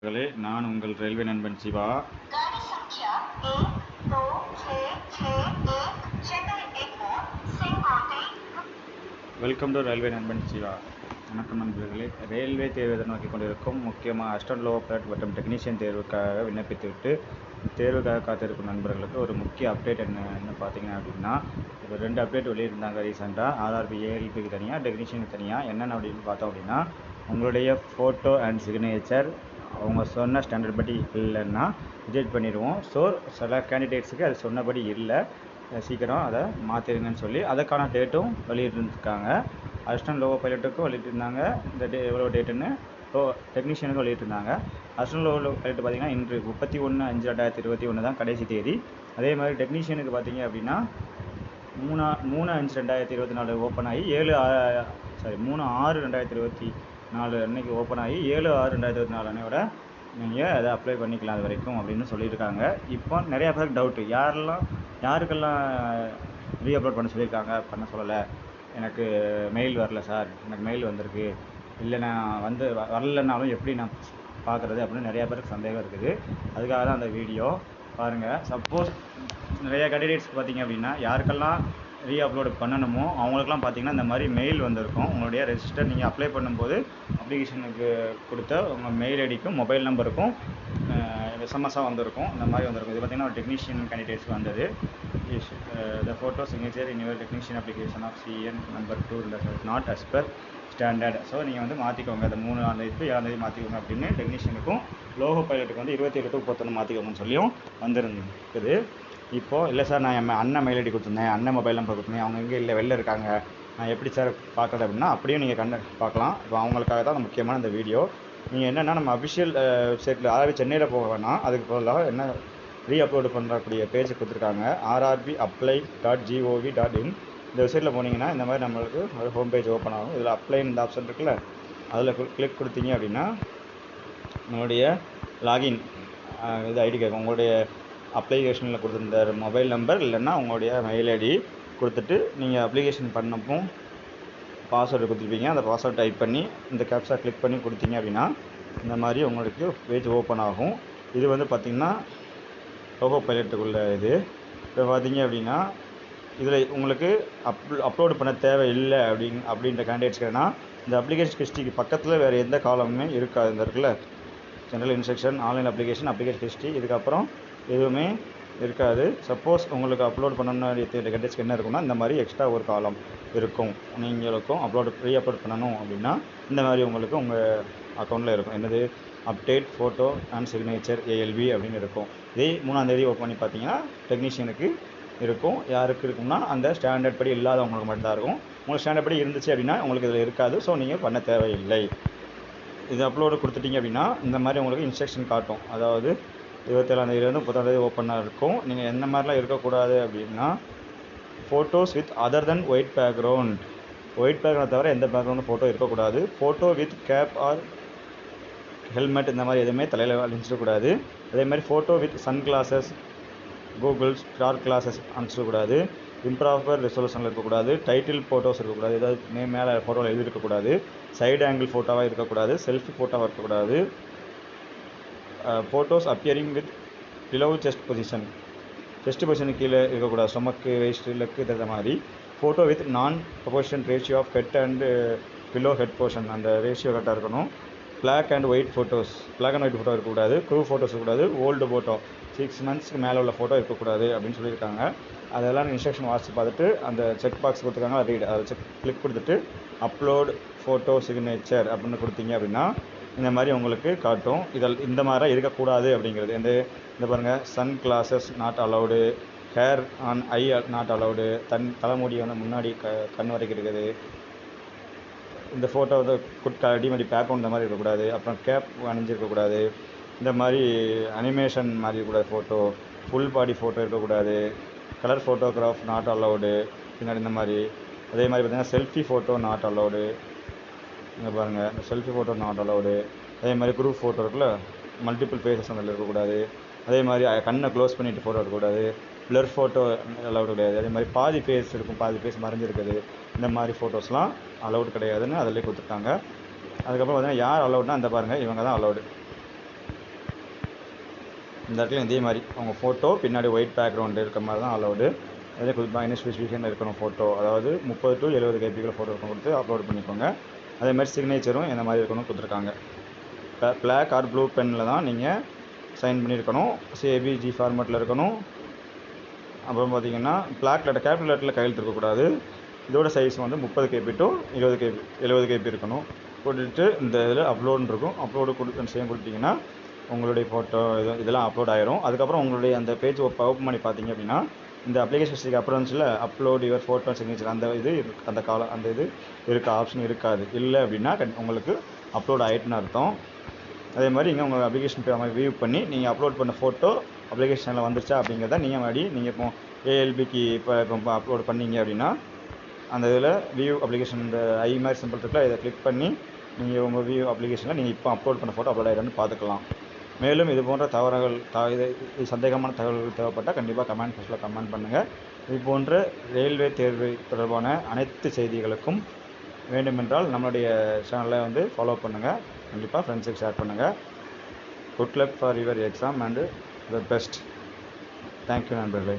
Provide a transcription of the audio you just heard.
நான் உங்கள் ரயில்வே நண்பன் சிவா. गाड़ी संख्या 12661 Chennai Egmore Sengottai. Welcome to railway நண்பன் சிவா. வணக்கம் நண்பர்களே. ரயில்வே தேர்வை நோக்கி கொண்டிருக்கும் முக்கியமாக அசிஸ்டன்ட் லோகோ பைலட் மற்றும் டெக்னீஷியன் தேர்வுக்காக விண்ணப்பித்துவிட்டு தேர்வுக்காக காத்திருக்கும் நண்பர்களுக்கு ஒரு முக்கிய அப்டேட் என்ன பார்த்தீங்கன்னா அப்படின்னா, இப்போ 2 அப்டேட் வெளியிருந்தாங்க ரீசெண்டாக. ஆர்ஆர்பி ஏஎல்பிக்கு தனியாக, டெக்னீஷியனுக்கு தனியாக. என்னென்ன அப்படின்னு பார்த்தோம் அப்படின்னா, உங்களுடைய ஃபோட்டோ அண்ட் சிக்னேச்சர் அவங்க சொன்ன ஸ்டாண்டர்ட் படி இல்லைன்னா ரிஜெக்ட் பண்ணிடுவோம். ஸோ சில கேண்டிடேட்ஸுக்கு அது சொன்னபடி இல்லை, சீக்கிரம் அதை மாற்றிடுங்கன்னு சொல்லி அதுக்கான டேட்டும் வெளியிட்டிருக்காங்க. அசிஸ்டன்ட் லோகோ பைலட்டுக்கும் வெளியிட்டிருந்தாங்க. இந்த எவ்வளோ டேட்டுன்னு டெக்னீஷியனுக்கும் வெளியிட்டிருந்தாங்க. அசிஸ்டன்ட் லோகோ பைலட் பார்த்திங்கன்னா இன்று 31/5/2021 தான் கடைசி தேதி. அதே மாதிரி டெக்னீஷியனுக்கு பார்த்திங்க அப்படின்னா 3/5/2024 ஓப்பன் ஆகி 3/6/2024 அன்றைக்கி ஓப்பன் ஆகி 7/6/2024 அன்னையோட நீங்கள் அதை அப்ளை பண்ணிக்கலாம் அது வரைக்கும் அப்படின்னு சொல்லியிருக்காங்க. இப்போ நிறையா பேருக்கு டவுட்டு, யாருக்கெல்லாம் ரீஅப்லோட் பண்ண சொல்லியிருக்காங்க, பண்ண சொல்லலை, எனக்கு மெயில் வரல சார், எனக்கு மெயில் வந்திருக்கு, இல்லை நான் வரலனாலும் எப்படி நான் பார்க்குறது அப்படின்னு நிறையா பேருக்கு சந்தேகம் இருக்குது. அதுக்காக தான் அந்த வீடியோ பாருங்கள். சப்போஸ் நிறையா கேண்டிடேட்ஸ்க்கு பார்த்திங்க அப்படின்னா யாருக்கெல்லாம் ரீஅப்லோடு பண்ணணுமோ அவங்களுக்குலாம் பார்த்திங்கன்னா இந்த மாதிரி மெயில் வந்திருக்கும். உங்களுடைய ரெஜிஸ்டர் நீங்கள் அப்ளை பண்ணும்போது அப்ளிகேஷனுக்கு கொடுத்த உங்கள் மெயில் ஐடிக்கும் மொபைல் நம்பருக்கும் எஸ்எம்எஸ்ஸாக வந்திருக்கும். இந்த மாதிரி வந்திருக்கும். இது பார்த்திங்கன்னா ஒரு டெக்னீஷியன் கேண்டிடேட்ஸ்க்கு வந்தது. The photo signature in your technician application of CN number 2 not as per standard. So நீங்கள் வந்து மாற்றிக்கோங்க, அந்த 3ஆம் தேதி 7ஆம் தேதி மாற்றிக்கோங்க அப்படின்னு டெக்னீஷியனுக்கும் லோகோ பைலட்டுக்கு வந்து 27/31 மாற்றிக்கோங்கன்னு சொல்லியும் வந்துருக்குது. இப்போது இல்லை சார், நான் என் அண்ணன் மெயில் ஐடி கொடுத்துருந்தேன், அண்ணன் மொபைல் நம்பர் கொடுத்துருந்தேன், அவங்க எங்கே இல்லை, வெளில இருக்காங்க, நான் எப்படி சார் பார்க்குறது அப்படின்னா அப்படியும் நீங்கள் பார்க்கலாம். இப்போ அவங்களுக்காக தான் முக்கியமான இந்த வீடியோ. நீங்கள் என்னென்னா நம்ம அஃபிஷியல் வெப்சைட்டில் ஆர்ஆர்பி சென்னையில் போக வேணாம், அதுக்கு பதிலாக என்ன ரீஅப்லோடு பண்ணக்கூடிய பேஜ் கொடுத்துருக்காங்க, rrbapply.gov.in. இந்த வெப்சைட்டில் போனீங்கன்னா இந்த மாதிரி நம்மளுக்கு ஒரு ஹோம் பேஜ் ஓப்பன் ஆகும். இதில் அப்ளைன்னு இந்த ஆப்ஷன் இருக்குல்ல, அதில் கிளிக் கொடுத்தீங்க அப்படின்னா உங்களுடைய லாகின் இது ஐடி கேட்கும். உங்களுடைய அப்ளிகேஷனில் கொடுத்துருந்த மொபைல் நம்பர் இல்லைன்னா உங்களுடைய மெயில் ஐடி கொடுத்துட்டு நீங்கள் அப்ளிகேஷன் பண்ணப்போ பாஸ்வேர்டு கொடுத்துருப்பீங்க. அந்த பாஸ்வேர்டு டைப் பண்ணி இந்த கேப்ஸா கிளிக் பண்ணி கொடுத்தீங்க அப்படின்னா இந்த மாதிரி உங்களுக்கு பேஜ் ஓப்பன் ஆகும். இது வந்து பார்த்திங்கன்னா லோகோ பைலட்டுக்குள்ள இது. இப்போ பார்த்தீங்க அப்படின்னா இதில் உங்களுக்கு அப்லோடு பண்ண தேவையில்லை அப்படின்ற கேண்டிடேட்ஸ்க்குனா இந்த அப்ளிகேஷன் ஹிஸ்ட்ரிக்கு பக்கத்தில் வேறு எந்த காலமுமே இருக்காது. இந்த இருக்குல்ல general instruction, online application history, இதுக்கப்புறம் எதுவுமே இருக்காது. சப்போஸ் உங்களுக்கு அப்லோட் பண்ணணும்னு கேண்டிடேட்ஸ்க்கு என்ன இருக்குன்னா இந்த மாதிரி எக்ஸ்ட்ரா ஒரு காலம் இருக்கும். நீங்களுக்கும் ரீஅப்லோட் பண்ணணும் அப்படின்னா இந்த மாதிரி உங்களுக்கு உங்கள் அக்கௌண்ட்டில் இருக்கும். என்னது, update photo and signature ALP அப்படின்னு இருக்கும். இதே 3ஆம் தேதி ஓப்பன் பண்ணி பார்த்தீங்கன்னா டெக்னீஷியனுக்கு இருக்கும். யாருக்கு இருக்கும்னா அந்த ஸ்டாண்டர்ட் படி இல்லாதவங்களுக்கு மட்டும்தான் இருக்கும். உங்களுக்கு ஸ்டாண்டர்ட் படி இருந்துச்சு அப்படின்னா உங்களுக்கு இதில் இருக்காது. ஸோ நீங்கள் பண்ண தேவையில்லை. இது அப்லோடு கொடுத்துட்டிங்க அப்படின்னா இந்த மாதிரி உங்களுக்கு இன்ஸ்ட்ரக்ஷன் காட்டும். அதாவது 27ஆம் தேதியிலேருந்து 30ஆம் தேதி ஓப்பனாக இருக்கும். நீங்கள் எந்த மாதிரிலாம் இருக்கக்கூடாது அப்படின்னா, photos with other then white background தவிர எந்த பேக்ரவுண்டும் ஃபோட்டோ இருக்கக்கூடாது. Photo with cap or helmet இந்த மாதிரி எதுவுமே தலையில் அணிச்சிடக்கூடாது. அதே மாதிரி photo with sunglasses, goggles dark glasses அனுப்பிச்சிடக்கூடாது. இம்ப்ராப்பர் ரெசல்யூஷனில் இருக்கக்கூடாது. டைட்டில் ஃபோட்டோஸ் இருக்கக்கூடாது, ஏதாவது மேலே ஃபோட்டோவில் எழுதி இருக்கக்கூடாது. சைடு ஆங்கிள் ஃபோட்டோவாக இருக்கக்கூடாது. செல்ஃபி ஃபோட்டோவாக இருக்கக்கூடாது. Photos appearing with below chest பொசிஷனுக்கு கீழே இருக்கக்கூடாது. ஸ்டொமக்கு, வேஸ்ட், லெக்கு தகுந்த மாதிரி. Photo with non proportion ratio of head and below head portion, அந்த ரேஷியோ கரெக்டாக இருக்கணும். பிளாக் அண்ட் ஒயிட் ஃபோட்டோ இருக்கக்கூடாது. க்ரூ ஃபோட்டோஸ் இருக்கக்கூடாது. ஓல்டு ஃபோட்டோ 6 monthsக்கு மேலே உள்ள ஃபோட்டோ இருக்கக்கூடாது அப்படின்னு சொல்லியிருக்காங்க. அதெல்லாம் இன்ஸ்ட்ரக்ஷன் வாசித்து பார்த்துட்டு அந்த செக் பாக்ஸ் கொடுத்துருக்காங்க, அதை கிளிக் கொடுத்துட்டு அப்லோட் ஃபோட்டோ சிக்னேச்சர் அப்படின்னு கொடுத்தீங்க அப்படின்னா இந்த மாதிரி உங்களுக்கு காட்டும். இந்த மாதிரிலாம் இருக்கக்கூடாது அப்படிங்கிறது. இந்த பாருங்கள், sunglasses not allowed, hair on eye not allowed, தலைமுடி வந்து முன்னாடி கண் வரைக்கும் இருக்குது. இந்த ஃபோட்டோ வந்து அடிமடி பேக்ரவுண்ட் இந்த மாதிரி இருக்கக்கூடாது. அப்புறம் கேப் அணிஞ்சிருக்கக்கூடாது. இந்த மாதிரி அனிமேஷன் மாதிரி இருக்கக்கூடாது. ஃபோட்டோ ஃபுல் பாடி ஃபோட்டோ இருக்கக்கூடாது. கலர் ஃபோட்டோகிராஃப் நாட் அலவுடு பின்னாடி இந்த மாதிரி. அதே மாதிரி பார்த்திங்கன்னா செல்ஃபி ஃபோட்டோ நாட் அலவுடு. இங்கே பாருங்கள், இந்த செல்ஃபி ஃபோட்டோ நாட் அலவுடு. அதே மாதிரி குரூப் ஃபோட்டோ இருக்குல்ல, மல்டிபிள் ஃபேஸஸ் அதில் இருக்கக்கூடாது. அதே மாதிரி கண்ணை க்ளோஸ் பண்ணிவிட்டு ஃபோட்டோ இருக்கக்கூடாது. ப்ளர் ஃபோட்டோ அலவுட் கிடையாது. அதே மாதிரி பாதி ஃபேஸ் இருக்கும், பாதி ஃபேஸ் மறைஞ்சிருக்குது. இந்த மாதிரி ஃபோட்டோஸ்லாம் அலவுட் கிடையாதுன்னு அதிலே கொடுத்துருக்காங்க. அதுக்கப்புறம் பார்த்திங்கன்னா யார் அலவுட்னா இந்த பாருங்கள், இவங்க தான் அலவுடு. இந்த இடத்துல இதே மாதிரி உங்கள் ஃபோட்டோ பின்னாடி ஒயிட் பேக்ரவுண்ட் இருக்க மாதிரி தான் அலௌடு. அதே குறிப்பாக என்ன ஸ்பெசிஃபிகேஷன் இருக்கணும் ஃபோட்டோ, அதாவது 30 to 70 கேபிக்குள்ள ஃபோட்டோ இருக்கணும் கொடுத்து அப்லோட் பண்ணிக்கோங்க. அதே மாதிரி சிக்னேச்சரும் எந்த மாதிரி இருக்கணும் கொடுத்துருக்காங்க. பிளாக் ஆர் ப்ளூ பெனில் தான் நீங்கள் சைன் பண்ணியிருக்கணும். CABG ஃபார்மேட்டில் இருக்கணும். அப்புறம் பார்த்தீங்கன்னா பிளாக் லெட்டர் கேபிட்டல் லெட்டரில் கையெழுத்து இருக்கக்கூடாது. இதோட சைஸ் வந்து 30 KB to 20 KB 70 KB இருக்கணும். போட்டுட்டு இந்த இதில் அப்லோடுன்னு இருக்கும். அப்லோடு கொடுத்தீங்கன்னா உங்களுடைய ஃபோட்டோ இதெல்லாம் அப்லோட் ஆயிரும். அதுக்கப்புறம் உங்களுடைய அந்த பேஜ் ஓப்பன் பண்ணி பார்த்தீங்க அப்படின்னா இந்த அப்ளிகேஷன் அப்புறம்ஸில் அப்லோட் யுவர் ஃபோட்டோ சிக்னேச்சர் அந்த இது அந்த இது இருக்க ஆப்ஷன் இருக்காது. இல்லை அப்படின்னா உங்களுக்கு அப்லோட் ஆகிட்டுன்னு அர்த்தம். அதே மாதிரி இங்கே உங்கள் அப்ளிகேஷன் வியூ பண்ணி நீங்கள் அப்லோட் பண்ண ஃபோட்டோ அப்ளிகேஷனில் வந்துருச்சா அப்படிங்கிறத நீங்கள் இப்போ ALBக்கு இப்போ அப்லோட் பண்ணீங்க அப்படின்னா அந்த இதில் வியூ அப்ளிகேஷன் இந்த மாதிரி சிம்பிள் இருக்குல்ல, இதை கிளிக் பண்ணி நீங்கள் உங்கள் வியூ அப்ளிகேஷனில் நீங்கள் இப்போ அப்லோட் பண்ண ஃபோட்டோ அப்லோட் ஆகிடும்னு பார்த்துக்கலாம். மேலும் இது போன்ற இது சந்தேகமான தகவல்கள் தேவைப்பட்டால் கண்டிப்பாக கமெண்ட் பாக்ஸில் கமெண்ட் பண்ணுங்கள். இது போன்ற ரயில்வே தேர்வு தொடர்பான அனைத்து செய்திகளுக்கும் வேண்டுமென்றால் நம்மளுடைய சேனலை வந்து ஃபாலோ பண்ணுங்கள். கண்டிப்பாக ஃப்ரெண்ட்ஸுக்கு ஷேர் பண்ணுங்கள். Good luck for your exam and the best. Thank you நண்பர்களே.